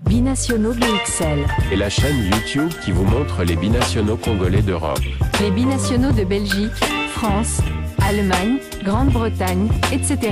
Binationaux BXL. Et la chaîne YouTube qui vous montre les binationaux congolais d'Europe. Les binationaux de Belgique, France, Allemagne, Grande-Bretagne, etc.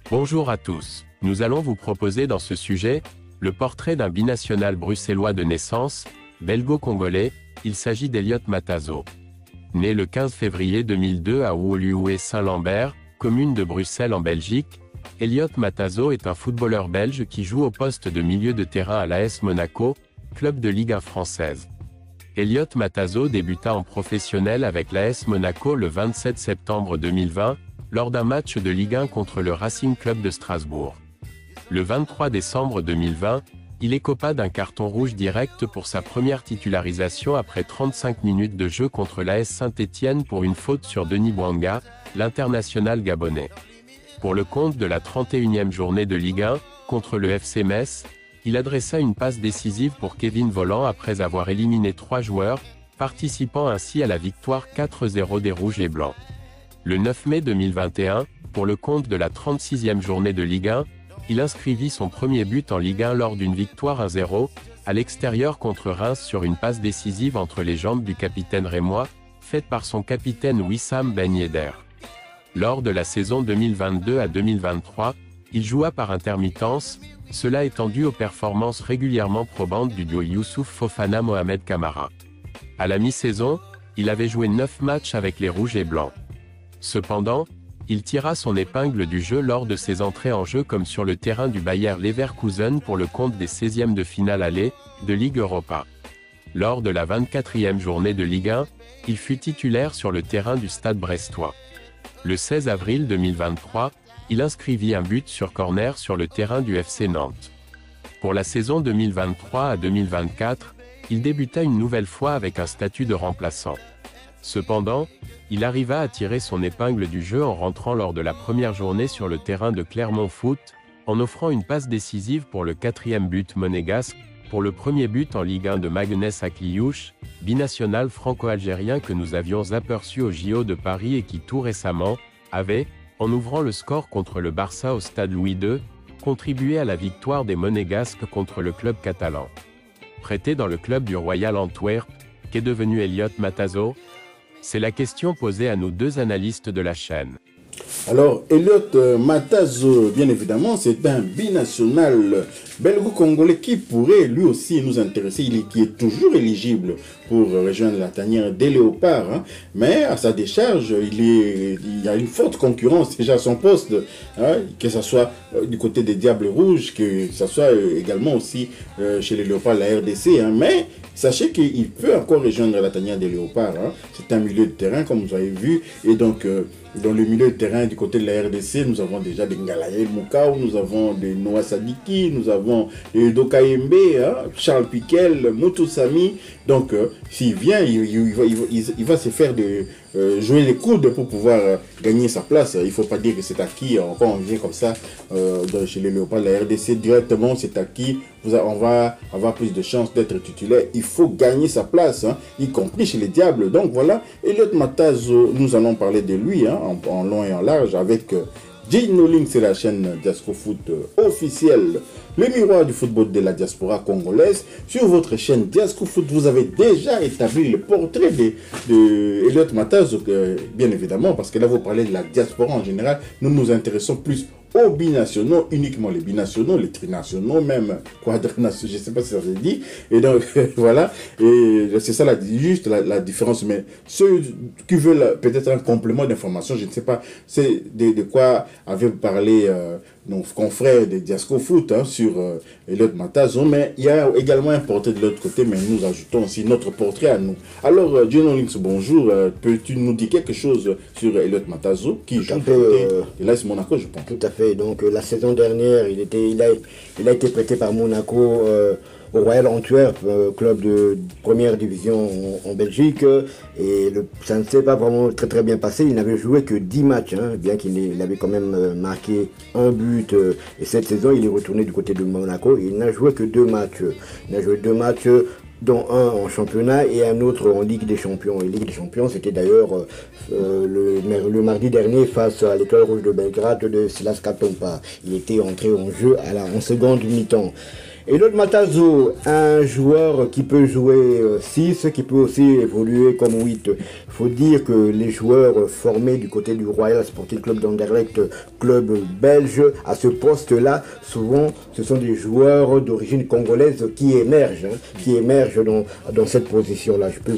Bonjour à tous, nous allons vous proposer dans ce sujet, le portrait d'un binational bruxellois de naissance, belgo-congolais, il s'agit d'Elliott Matazo. Né le 15 février 2002 à Woluwe-Saint-Lambert, commune de Bruxelles en Belgique, Elliott Matazo est un footballeur belge qui joue au poste de milieu de terrain à l'AS Monaco, club de Ligue 1 française. Elliott Matazo débuta en professionnel avec l'AS Monaco le 27 septembre 2020, lors d'un match de Ligue 1 contre le Racing Club de Strasbourg. Le 23 décembre 2020, il écopa d'un carton rouge direct pour sa première titularisation après 35 minutes de jeu contre l'AS Saint-Étienne pour une faute sur Denis Bouanga, l'international gabonais. Pour le compte de la 31e journée de Ligue 1, contre le FC Metz, il adressa une passe décisive pour Kevin Volland après avoir éliminé 3 joueurs, participant ainsi à la victoire 4-0 des Rouges et Blancs. Le 9 mai 2021, pour le compte de la 36e journée de Ligue 1, il inscrivit son premier but en Ligue 1 lors d'une victoire 1-0, à l'extérieur contre Reims sur une passe décisive entre les jambes du capitaine rémois, faite par son capitaine Wissam Ben Yedder. Lors de la saison 2022 à 2023, il joua par intermittence, cela étant dû aux performances régulièrement probantes du duo Youssouf Fofana-Mohamed Kamara. À la mi-saison, il avait joué 9 matchs avec les Rouges et Blancs. Cependant, il tira son épingle du jeu lors de ses entrées en jeu comme sur le terrain du Bayer Leverkusen pour le compte des 16e de finale aller, de Ligue Europa. Lors de la 24e journée de Ligue 1, il fut titulaire sur le terrain du Stade brestois. Le 16 avril 2023, il inscrivit un but sur corner sur le terrain du FC Nantes. Pour la saison 2023 à 2024, il débuta une nouvelle fois avec un statut de remplaçant. Cependant, il arriva à tirer son épingle du jeu en rentrant lors de la première journée sur le terrain de Clermont Foot, en offrant une passe décisive pour le 4e but monégasque, pour le premier but en Ligue 1 de Magnès Akliouche, binational franco-algérien que nous avions aperçu au JO de Paris et qui tout récemment, avait, en ouvrant le score contre le Barça au stade Louis II, contribué à la victoire des Monégasques contre le club catalan. Prêté dans le club du Royal Antwerp, qu'est devenu Elliott Matazo? C'est la question posée à nos deux analystes de la chaîne. Alors, Elliott Matazo, bien évidemment, c'est un binational belgo-congolais qui pourrait lui aussi nous intéresser, qui est toujours éligible pour rejoindre la tanière des Léopards, hein. Mais à sa décharge, il y a une forte concurrence déjà à son poste, hein, que ce soit du côté des Diables Rouges, que ce soit également aussi chez les Léopards, la RDC, hein. Mais sachez qu'il peut encore rejoindre la tanière des Léopards, hein. C'est un milieu de terrain, comme vous avez vu, et donc dans le milieu de terrain du côté de la RDC, nous avons déjà des Ngalaye Moukao, nous avons des Noah Sadiki, nous avons des Dokaembe, hein, Charles Piquel, Motosami. Donc, s'il vient, il va se faire jouer les coudes pour pouvoir gagner sa place. Il ne faut pas dire que c'est acquis. Quand on vient comme ça chez les Léopards de la RDC, directement c'est acquis. On va avoir plus de chances d'être titulaire. Il faut gagner sa place, hein, y compris chez les Diables. Donc voilà, Elliott Matazo, nous allons parler de lui, hein, en long et en large avec Gino Link, c'est la chaîne Diasco Foot officielle, le miroir du football de la diaspora congolaise. Sur votre chaîne Diasco Foot, vous avez déjà établi le portrait de Elliott Matazo, bien évidemment, parce que là vous parlez de la diaspora en général. Nous nous intéressons plus aux binationaux, uniquement les binationaux, les trinationaux, même quadranationaux, je ne sais pas si ça se dit. Et donc, voilà, et c'est ça juste la différence. Mais ceux qui veulent peut-être un complément d'information, je ne sais pas, c'est de quoi avait parlé nos confrères de Diasco Foot sur Elliot Matazo, mais il y a également un portrait de l'autre côté, mais nous ajoutons aussi notre portrait à nous. Alors, John Links, bonjour. Peux-tu nous dire quelque chose sur Elliot Matazo, qui joue de l'AS Monaco, je pense? Tout à fait. Donc, la saison dernière, il a été prêté par Monaco au Royal Antwerp, club de première division en Belgique, et ça ne s'est pas vraiment très bien passé. Il n'avait joué que 10 matchs, bien qu'il avait quand même marqué un but, et cette saison il est retourné du côté de Monaco, et il n'a joué que 2 matchs. Il a joué 2 matchs, dont un en championnat et un autre en Ligue des Champions. Et Ligue des Champions, c'était d'ailleurs le mardi dernier face à l'Étoile Rouge de Belgrade de Silas Katompa. Il était entré en jeu en seconde mi-temps. Et l'autre Matazo, un joueur qui peut jouer 6, qui peut aussi évoluer comme 8. Il faut dire que les joueurs formés du côté du Royal Sporting Club d'Anderlecht, club belge, à ce poste-là, souvent, ce sont des joueurs d'origine congolaise qui émergent dans cette position-là. Je peux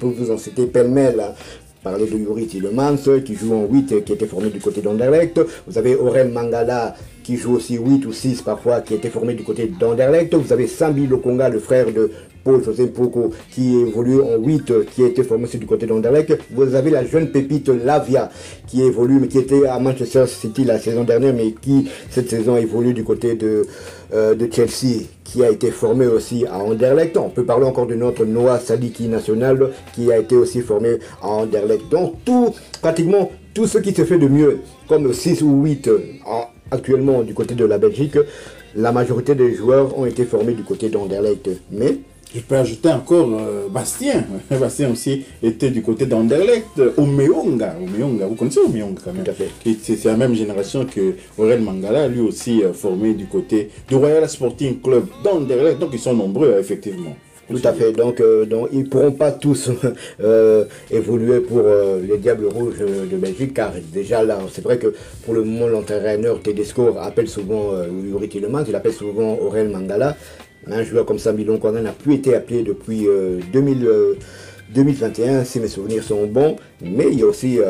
vous en citer pêle-mêle. Parler de Yuri Tillemans qui joue en 8, qui était formé du côté d'Anderlecht. Vous avez Aurel Mangala qui joue aussi 8 ou 6 parfois, qui était formé du côté d'Anderlecht. Vous avez Sambi Lokonga, le frère de Paul José Poko, qui évolue en 8, qui a été formé aussi du côté d'Anderlecht. Vous avez la jeune pépite Lavia qui évolue, mais qui était à Manchester City la saison dernière, mais qui cette saison évolue du côté de Chelsea, qui a été formé aussi à Anderlecht. On peut parler encore de notre Noah Sadiki national, qui a été aussi formé à Anderlecht. Donc pratiquement tout ce qui se fait de mieux, comme 6 ou 8 actuellement du côté de la Belgique, la majorité des joueurs ont été formés du côté d'Anderlecht. Mais je peux ajouter encore Bastien. Bastien aussi était du côté d'Anderlecht. Omeonga, vous connaissez Omeonga quand même? Tout à fait. C'est la même génération que Aurel Mangala, lui aussi formé du côté du Royal Sporting Club d'Anderlecht. Donc ils sont nombreux, effectivement. Tout à fait, donc ils ne pourront pas tous évoluer pour les Diables Rouges de Belgique, car déjà là, c'est vrai que pour le moment, l'entraîneur Tedesco appelle souvent Yuri Tillemans, il appelle souvent Aurel Mangala. Un joueur comme ça, Milon Kona, n'a plus été appelé depuis 2021, si mes souvenirs sont bons. Mais il y a aussi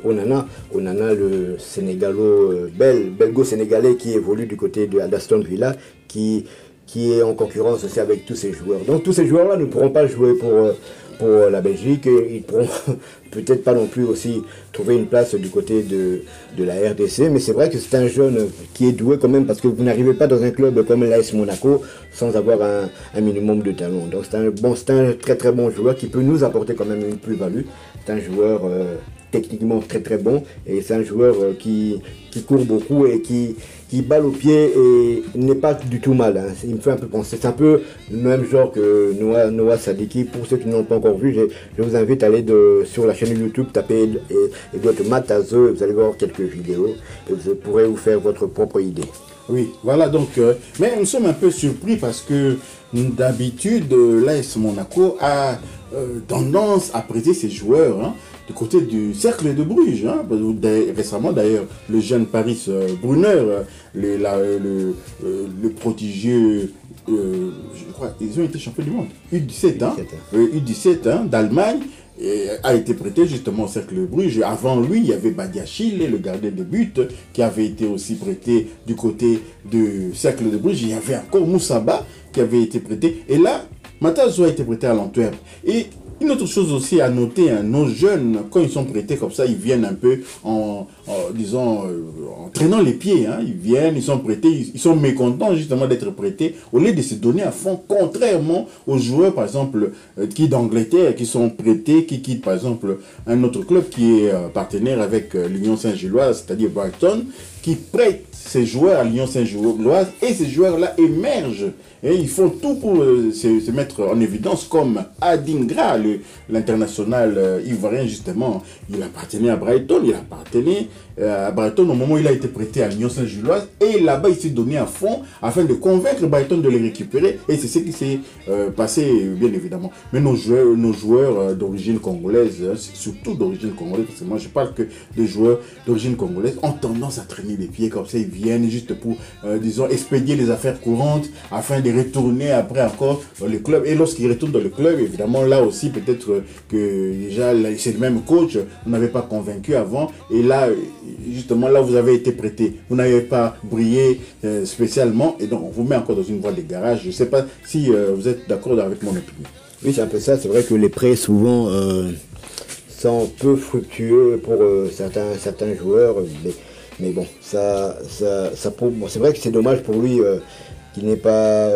Onana, le belgo-sénégalais qui évolue du côté de Aston Villa, qui est en concurrence aussi avec tous ces joueurs. Donc tous ces joueurs-là ne pourront pas jouer pour la Belgique. Ils pourront peut-être pas non plus aussi trouver une place du côté de la RDC. Mais c'est vrai que c'est un jeune qui est doué quand même, parce que vous n'arrivez pas dans un club comme l'AS Monaco sans avoir un minimum de talent. Donc c'est un très très bon joueur qui peut nous apporter quand même une plus-value. C'est un joueur techniquement très bon, et c'est un joueur qui court beaucoup et qui balle au pied et n'est pas du tout mal. Il me fait un peu penser, c'est un peu le même genre que Noah Sadiki. Pour ceux qui ne l'ont pas encore vu, je vous invite à aller sur la chaîne YouTube, taper Elliot Matazo, vous allez voir quelques vidéos et vous pourrez vous faire votre propre idée. Oui, voilà donc, mais nous sommes un peu surpris parce que d'habitude l'AS Monaco a tendance à prêter ses joueurs du côté du cercle de Bruges. Récemment d'ailleurs, le jeune Paris Brunner, le prodigieux, je crois, ils ont été champions du monde, U17 d'Allemagne, a été prêté justement au cercle de Bruges. Avant lui, il y avait Badiachile, le gardien de but, qui avait été aussi prêté du côté du cercle de Bruges. Il y avait encore Moussaba qui avait été prêté. Et là, Matazo a été prêté à l'Antwerp. Et une autre chose aussi à noter, nos jeunes, quand ils sont prêtés comme ça, ils viennent un peu en traînant les pieds. Ils viennent, ils sont prêtés, ils sont mécontents justement d'être prêtés, au lieu de se donner à fond, contrairement aux joueurs, par exemple, qui d'Angleterre, qui sont prêtés, qui quittent par exemple un autre club qui est partenaire avec l'Union Saint-Gilloise, c'est-à-dire Brighton, qui prête ces joueurs à l'Union Saint-Gilloise, et ces joueurs-là émergent. Et ils font tout pour se mettre en évidence, comme Adingra, l'international ivoirien justement. Il appartenait à Brighton, au moment où il a été prêté à l'Union Saint-Gilloise, et là-bas il s'est donné à fond afin de convaincre Brighton de les récupérer, et c'est ce qui s'est passé bien évidemment. Mais nos joueurs d'origine congolaise, surtout d'origine congolaise, parce que moi je parle que de joueurs d'origine congolaise, ont tendance à traîner les pieds comme ça. Ils viennent juste pour, disons, expédier les affaires courantes afin de retourner après encore dans le club. Et lorsqu'ils retournent dans le club, évidemment, là aussi, peut-être que déjà c'est le même coach, vous n'avez pas convaincu avant, et là, justement, là vous avez été prêté, vous n'avez pas brillé spécialement, et donc on vous met encore dans une voie de garage. Je ne sais pas si vous êtes d'accord avec mon opinion. Oui, c'est un peu ça. C'est vrai que les prêts souvent sont peu fructueux pour certains joueurs, mais bon, bon, c'est vrai que c'est dommage pour lui qu'il n'ait pas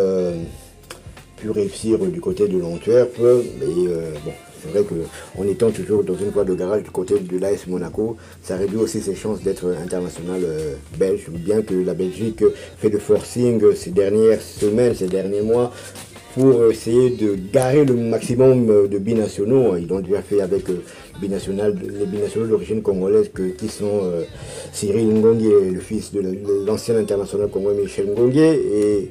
pu réussir du côté de l'Antwerp, mais bon, c'est vrai qu'en étant toujours dans une voie de garage du côté de l'AS Monaco, ça réduit aussi ses chances d'être international belge, bien que la Belgique fait le forcing ces dernières semaines, ces derniers mois, pour essayer de garer le maximum de binationaux. Ils l'ont déjà fait avec les binationaux d'origine congolaise qui sont Cyril Ngongue, le fils de l'ancien international congolais Michel Ngongue, et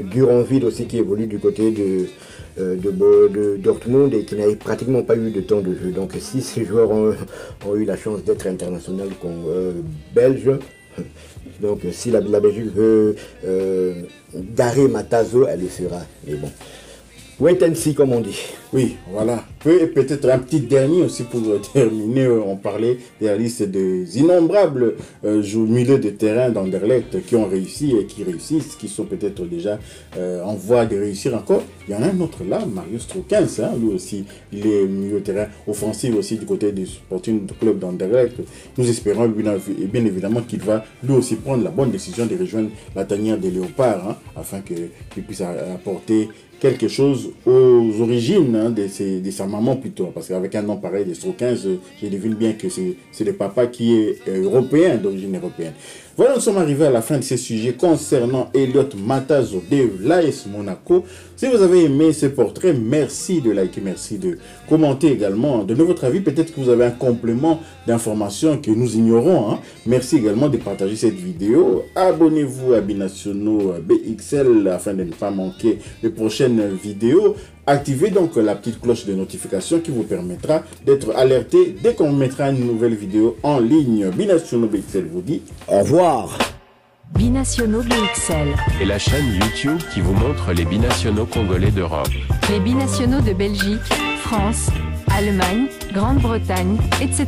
Duranville aussi, qui évolue du côté de Dortmund et qui n'avait pratiquement pas eu de temps de jeu. Donc si ces joueurs ont eu la chance d'être international belge, donc si la Belgique veut garer Matazo, elle le fera. Mais bon, wait and see, comme on dit. Oui, voilà. Peut-être un petit dernier aussi pour terminer. On parlait de la liste des innombrables milieux de terrain d'Anderlecht qui ont réussi et qui réussissent, qui sont peut-être déjà en voie de réussir encore. Il y en a un autre là, Marius Troukens, hein, lui aussi, il est milieu de terrain offensif aussi du côté du Sporting Club d'Anderlecht. Nous espérons bien évidemment qu'il va lui aussi prendre la bonne décision de rejoindre la tanière des Léopards, hein, afin qu'il puisse apporter quelque chose aux origines, hein, de sa maman plutôt, parce qu'avec un nom pareil de Troukens, je devine bien que c'est le papa qui est européen, d'origine européenne. Voilà, nous sommes arrivés à la fin de ce sujet concernant Elliott Matazo de l'AS Monaco. Si vous avez aimé ce portrait, merci de liker, merci de commenter également. Donnez votre avis, peut-être que vous avez un complément d'information que nous ignorons, hein. Merci également de partager cette vidéo. Abonnez-vous à Binationaux BXL afin de ne pas manquer les prochaines vidéos. Activez donc la petite cloche de notification qui vous permettra d'être alerté dès qu'on mettra une nouvelle vidéo en ligne. Binationaux BXL vous dit au revoir. Binationaux BXL. Et la chaîne YouTube qui vous montre les binationaux congolais d'Europe. Les binationaux de Belgique, France, Allemagne, Grande-Bretagne, etc.